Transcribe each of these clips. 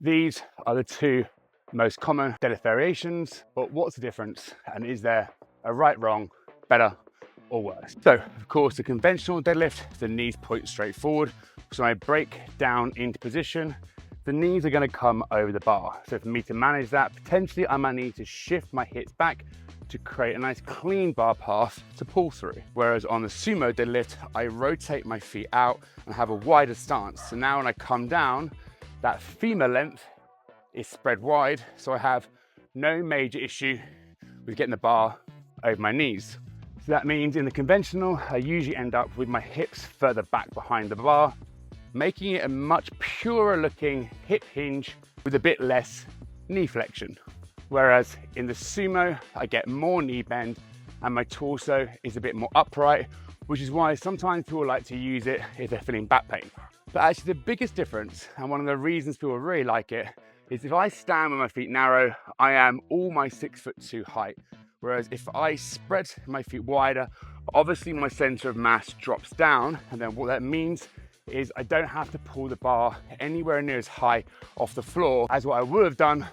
These are the two most common deadlift variations, but what's the difference? And is there a right, wrong, better or worse? So of course, the conventional deadlift, the knees point straight forward. So when I break down into position, the knees are going to come over the bar. So for me to manage that, potentially I might need to shift my hips back to create a nice clean bar path to pull through. Whereas on the sumo deadlift, I rotate my feet out and have a wider stance. So now when I come down, that femur length is spread wide, so I have no major issue with getting the bar over my knees. So that means in the conventional, I usually end up with my hips further back behind the bar, making it a much purer looking hip hinge with a bit less knee flexion. Whereas in the sumo, I get more knee bend and my torso is a bit more upright, which is why sometimes people like to use it if they're feeling back pain. But actually the biggest difference, and one of the reasons people really like it, is if I stand with my feet narrow, I am all my 6'2" height. Whereas if I spread my feet wider, obviously my center of mass drops down. And then what that means is I don't have to pull the bar anywhere near as high off the floor as what I would have done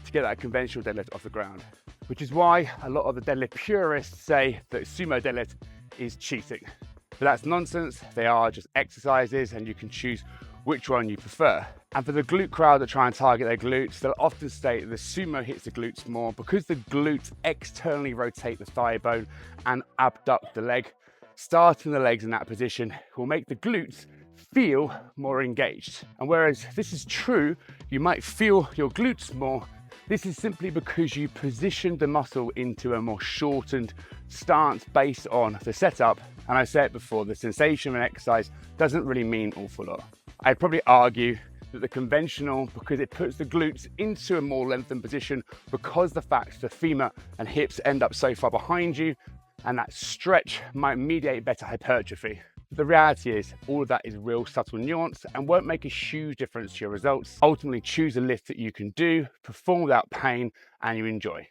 to get that conventional deadlift off the ground. Which is why a lot of the deadlift purists say that sumo deadlift is cheating. But that's nonsense. They are just exercises and you can choose which one you prefer. And for the glute crowd that try and target their glutes, they'll often state the sumo hits the glutes more because the glutes externally rotate the thigh bone and abduct the leg. Starting the legs in that position will make the glutes feel more engaged. And whereas this is true, you might feel your glutes more, this is simply because you position the muscle into a more shortened stance based on the setup. And I said before, the sensation of an exercise doesn't really mean an awful lot. I'd probably argue that the conventional, because it puts the glutes into a more lengthened position, because the fact the femur and hips end up so far behind you, and that stretch might mediate better hypertrophy. But the reality is all of that is real subtle nuance and won't make a huge difference to your results. Ultimately choose a lift that you can do, perform without pain, and you enjoy.